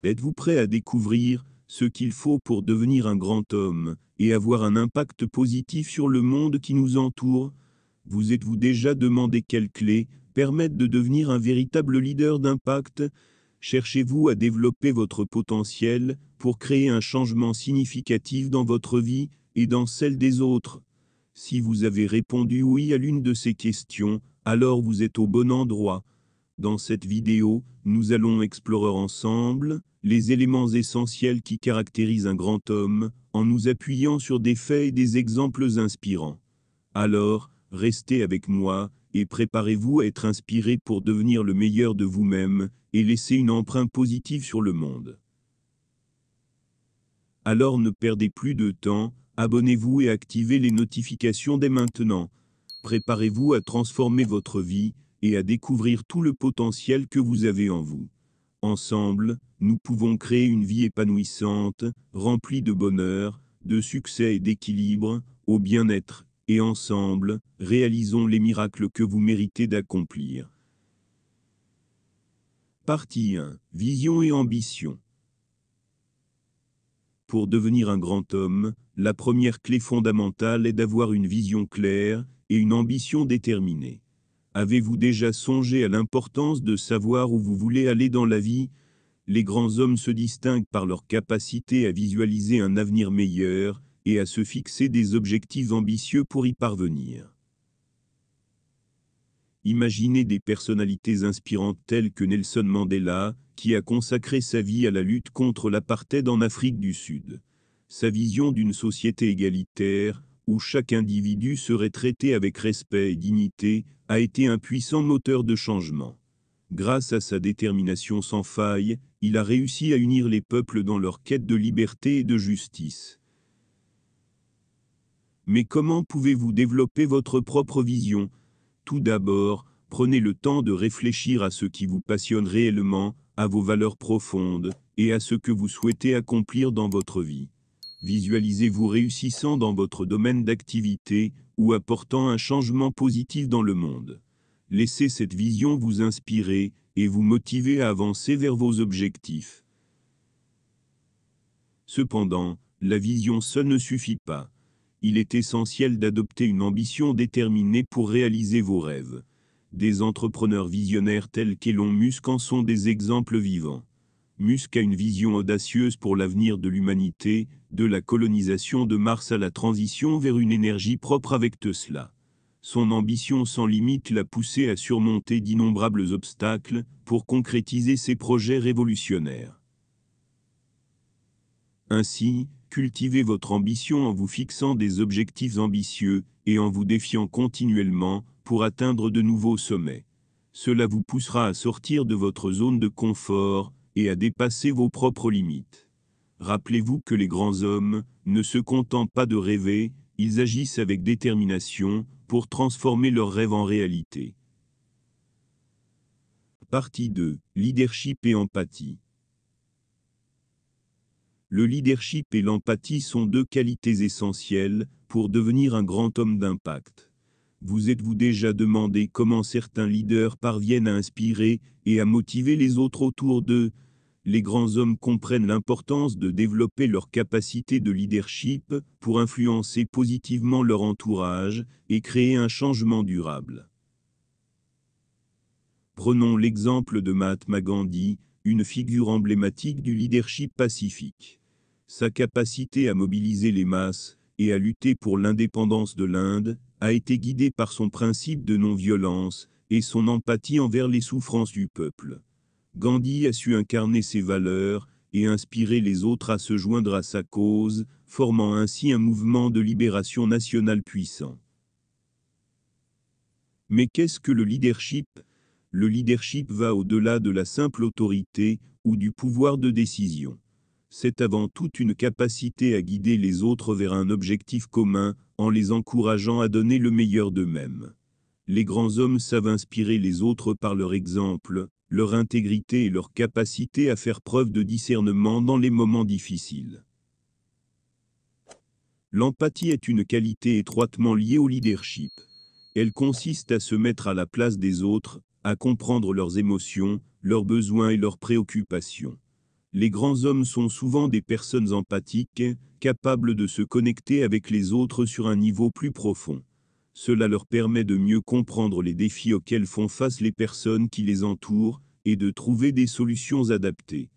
Êtes-vous prêt à découvrir ce qu'il faut pour devenir un grand homme et avoir un impact positif sur le monde qui nous entoure? Vous êtes-vous déjà demandé quelles clés permettent de devenir un véritable leader d'impact? Cherchez-vous à développer votre potentiel pour créer un changement significatif dans votre vie et dans celle des autres? Si vous avez répondu oui à l'une de ces questions, alors vous êtes au bon endroit. Dans cette vidéo, nous allons explorer ensemble les éléments essentiels qui caractérisent un grand homme, en nous appuyant sur des faits et des exemples inspirants. Alors, restez avec moi, et préparez-vous à être inspiré pour devenir le meilleur de vous-même, et laisser une empreinte positive sur le monde. Alors ne perdez plus de temps, abonnez-vous et activez les notifications dès maintenant. Préparez-vous à transformer votre vie, et à découvrir tout le potentiel que vous avez en vous. Ensemble, nous pouvons créer une vie épanouissante, remplie de bonheur, de succès et d'équilibre, au bien-être, et ensemble, réalisons les miracles que vous méritez d'accomplir. Partie 1. Vision et ambition. Pour devenir un grand homme, la première clé fondamentale est d'avoir une vision claire et une ambition déterminée. Avez-vous déjà songé à l'importance de savoir où vous voulez aller dans la vie? Les grands hommes se distinguent par leur capacité à visualiser un avenir meilleur et à se fixer des objectifs ambitieux pour y parvenir. Imaginez des personnalités inspirantes telles que Nelson Mandela, qui a consacré sa vie à la lutte contre l'apartheid en Afrique du Sud. Sa vision d'une société égalitaire, où chaque individu serait traité avec respect et dignité, a été un puissant moteur de changement. Grâce à sa détermination sans faille, il a réussi à unir les peuples dans leur quête de liberté et de justice. Mais comment pouvez-vous développer votre propre vision? Tout d'abord, prenez le temps de réfléchir à ce qui vous passionne réellement, à vos valeurs profondes, et à ce que vous souhaitez accomplir dans votre vie. Visualisez-vous réussissant dans votre domaine d'activité, ou apportant un changement positif dans le monde. Laissez cette vision vous inspirer, et vous motiver à avancer vers vos objectifs. Cependant, la vision seule ne suffit pas. Il est essentiel d'adopter une ambition déterminée pour réaliser vos rêves. Des entrepreneurs visionnaires tels qu'Elon Musk en sont des exemples vivants. Musk a une vision audacieuse pour l'avenir de l'humanité, de la colonisation de Mars à la transition vers une énergie propre avec Tesla. Son ambition sans limite l'a poussé à surmonter d'innombrables obstacles pour concrétiser ses projets révolutionnaires. Ainsi, cultivez votre ambition en vous fixant des objectifs ambitieux et en vous défiant continuellement pour atteindre de nouveaux sommets. Cela vous poussera à sortir de votre zone de confort et à dépasser vos propres limites. Rappelez-vous que les grands hommes ne se contentent pas de rêver, ils agissent avec détermination pour transformer leurs rêves en réalité. Partie 2. Leadership et empathie. Le leadership et l'empathie sont deux qualités essentielles pour devenir un grand homme d'impact. Vous êtes-vous déjà demandé comment certains leaders parviennent à inspirer et à motiver les autres autour d'eux? Les grands hommes comprennent l'importance de développer leur capacité de leadership pour influencer positivement leur entourage et créer un changement durable. Prenons l'exemple de Mahatma Gandhi, une figure emblématique du leadership pacifique. Sa capacité à mobiliser les masses et à lutter pour l'indépendance de l'Inde a été guidée par son principe de non-violence et son empathie envers les souffrances du peuple. Gandhi a su incarner ses valeurs et inspirer les autres à se joindre à sa cause, formant ainsi un mouvement de libération nationale puissant. Mais qu'est-ce que le leadership? Le leadership va au-delà de la simple autorité ou du pouvoir de décision. C'est avant tout une capacité à guider les autres vers un objectif commun, en les encourageant à donner le meilleur d'eux-mêmes. Les grands hommes savent inspirer les autres par leur exemple, leur intégrité et leur capacité à faire preuve de discernement dans les moments difficiles. L'empathie est une qualité étroitement liée au leadership. Elle consiste à se mettre à la place des autres, à comprendre leurs émotions, leurs besoins et leurs préoccupations. Les grands hommes sont souvent des personnes empathiques, capables de se connecter avec les autres sur un niveau plus profond. Cela leur permet de mieux comprendre les défis auxquels font face les personnes qui les entourent et de trouver des solutions adaptées.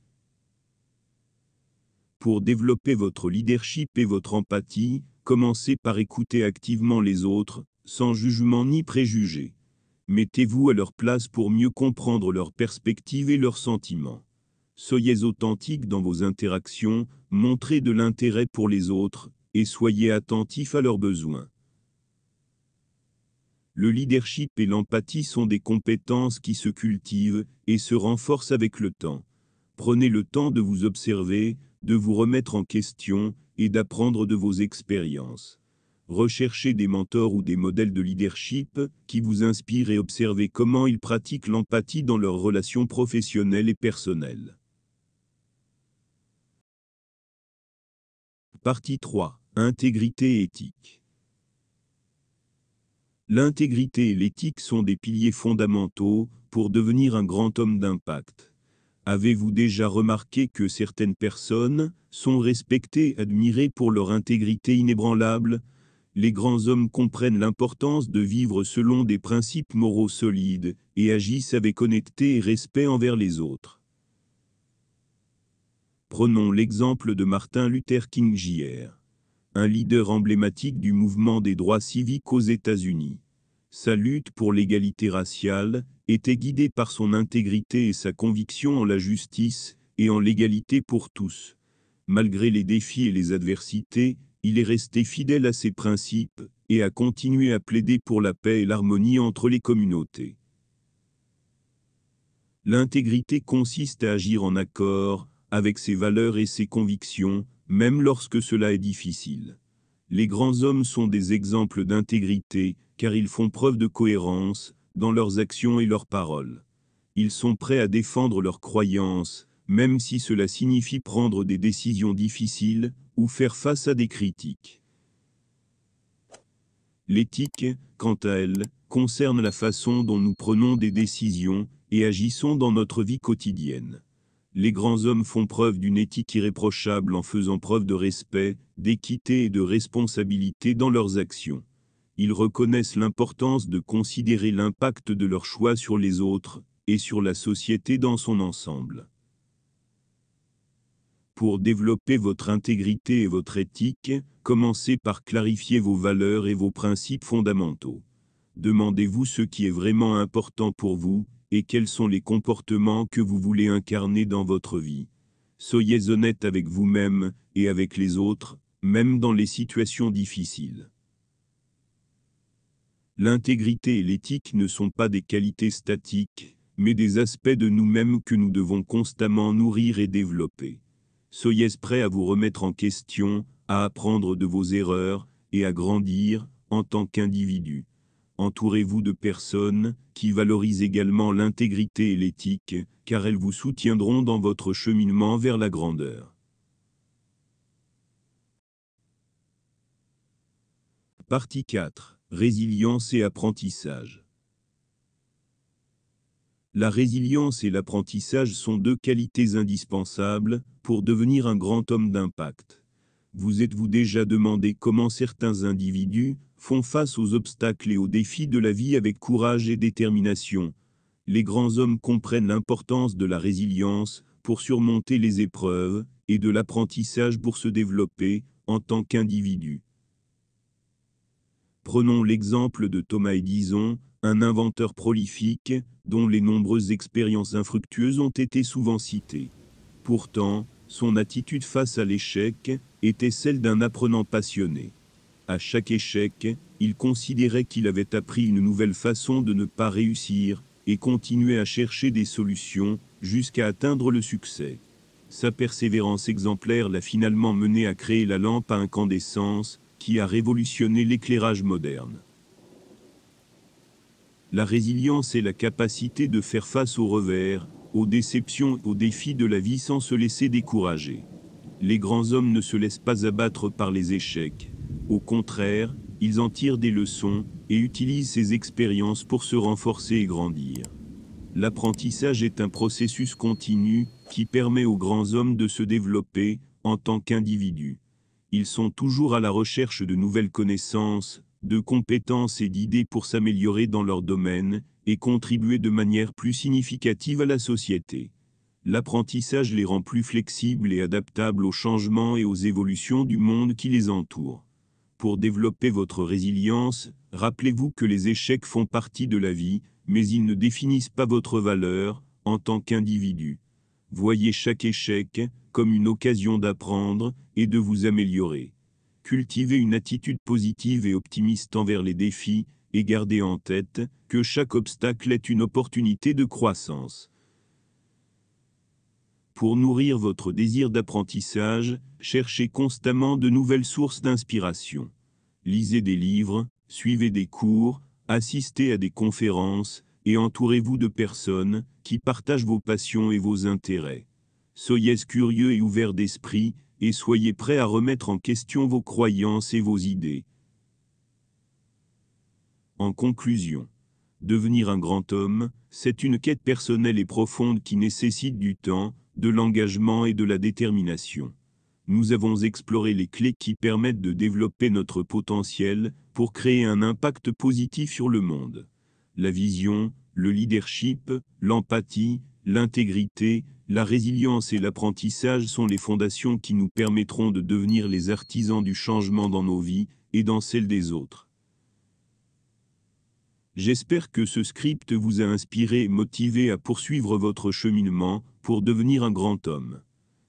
Pour développer votre leadership et votre empathie, commencez par écouter activement les autres, sans jugement ni préjugés. Mettez-vous à leur place pour mieux comprendre leurs perspectives et leurs sentiments. Soyez authentique dans vos interactions, montrez de l'intérêt pour les autres, et soyez attentif à leurs besoins. Le leadership et l'empathie sont des compétences qui se cultivent et se renforcent avec le temps. Prenez le temps de vous observer, de vous remettre en question et d'apprendre de vos expériences. Recherchez des mentors ou des modèles de leadership qui vous inspirent et observez comment ils pratiquent l'empathie dans leurs relations professionnelles et personnelles. Partie 3. Intégrité et éthique. L'intégrité et l'éthique sont des piliers fondamentaux pour devenir un grand homme d'impact. Avez-vous déjà remarqué que certaines personnes sont respectées et admirées pour leur intégrité inébranlable ? Les grands hommes comprennent l'importance de vivre selon des principes moraux solides et agissent avec honnêteté et respect envers les autres. Prenons l'exemple de Martin Luther King Jr., un leader emblématique du mouvement des droits civiques aux États-Unis. Sa lutte pour l'égalité raciale était guidée par son intégrité et sa conviction en la justice et en l'égalité pour tous. Malgré les défis et les adversités, il est resté fidèle à ses principes et a continué à plaider pour la paix et l'harmonie entre les communautés. L'intégrité consiste à agir en accord avec ses valeurs et ses convictions, même lorsque cela est difficile. Les grands hommes sont des exemples d'intégrité, car ils font preuve de cohérence dans leurs actions et leurs paroles. Ils sont prêts à défendre leurs croyances, même si cela signifie prendre des décisions difficiles ou faire face à des critiques. L'éthique, quant à elle, concerne la façon dont nous prenons des décisions et agissons dans notre vie quotidienne. Les grands hommes font preuve d'une éthique irréprochable en faisant preuve de respect, d'équité et de responsabilité dans leurs actions. Ils reconnaissent l'importance de considérer l'impact de leurs choix sur les autres et sur la société dans son ensemble. Pour développer votre intégrité et votre éthique, commencez par clarifier vos valeurs et vos principes fondamentaux. Demandez-vous ce qui est vraiment important pour vous et quels sont les comportements que vous voulez incarner dans votre vie. Soyez honnête avec vous-même et avec les autres, même dans les situations difficiles. L'intégrité et l'éthique ne sont pas des qualités statiques, mais des aspects de nous-mêmes que nous devons constamment nourrir et développer. Soyez prêts à vous remettre en question, à apprendre de vos erreurs et à grandir en tant qu'individu. Entourez-vous de personnes qui valorisent également l'intégrité et l'éthique, car elles vous soutiendront dans votre cheminement vers la grandeur. Partie 4. Résilience et apprentissage. La résilience et l'apprentissage sont deux qualités indispensables pour devenir un grand homme d'impact. Vous êtes-vous déjà demandé comment certains individus font face aux obstacles et aux défis de la vie avec courage et détermination? Les grands hommes comprennent l'importance de la résilience pour surmonter les épreuves et de l'apprentissage pour se développer en tant qu'individu. Prenons l'exemple de Thomas Edison, un inventeur prolifique, dont les nombreuses expériences infructueuses ont été souvent citées. Pourtant, son attitude face à l'échec était celle d'un apprenant passionné. À chaque échec, il considérait qu'il avait appris une nouvelle façon de ne pas réussir et continuait à chercher des solutions jusqu'à atteindre le succès. Sa persévérance exemplaire l'a finalement mené à créer la lampe à incandescence qui a révolutionné l'éclairage moderne. La résilience est la capacité de faire face aux revers, aux déceptions, aux défis de la vie sans se laisser décourager. Les grands hommes ne se laissent pas abattre par les échecs. Au contraire, ils en tirent des leçons et utilisent ces expériences pour se renforcer et grandir. L'apprentissage est un processus continu qui permet aux grands hommes de se développer en tant qu'individus. Ils sont toujours à la recherche de nouvelles connaissances, de compétences et d'idées pour s'améliorer dans leur domaine et contribuer de manière plus significative à la société. L'apprentissage les rend plus flexibles et adaptables aux changements et aux évolutions du monde qui les entoure. Pour développer votre résilience, rappelez-vous que les échecs font partie de la vie, mais ils ne définissent pas votre valeur en tant qu'individu. Voyez chaque échec comme une occasion d'apprendre et de vous améliorer. Cultivez une attitude positive et optimiste envers les défis et gardez en tête que chaque obstacle est une opportunité de croissance. Pour nourrir votre désir d'apprentissage, cherchez constamment de nouvelles sources d'inspiration. Lisez des livres, suivez des cours, assistez à des conférences, et entourez-vous de personnes qui partagent vos passions et vos intérêts. Soyez curieux et ouverts d'esprit, et soyez prêts à remettre en question vos croyances et vos idées. En conclusion, devenir un grand homme, c'est une quête personnelle et profonde qui nécessite du temps, de l'engagement et de la détermination. Nous avons exploré les clés qui permettent de développer notre potentiel pour créer un impact positif sur le monde. La vision, le leadership, l'empathie, l'intégrité, la résilience et l'apprentissage sont les fondations qui nous permettront de devenir les artisans du changement dans nos vies et dans celles des autres. J'espère que ce script vous a inspiré et motivé à poursuivre votre cheminement pour devenir un grand homme.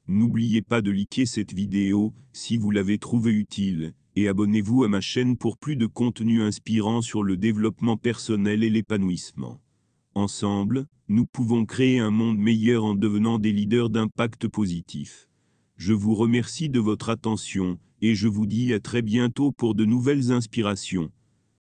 N'oubliez pas de liker cette vidéo si vous l'avez trouvée utile, et abonnez-vous à ma chaîne pour plus de contenu inspirant sur le développement personnel et l'épanouissement. Ensemble, nous pouvons créer un monde meilleur en devenant des leaders d'impact positif. Je vous remercie de votre attention, et je vous dis à très bientôt pour de nouvelles inspirations.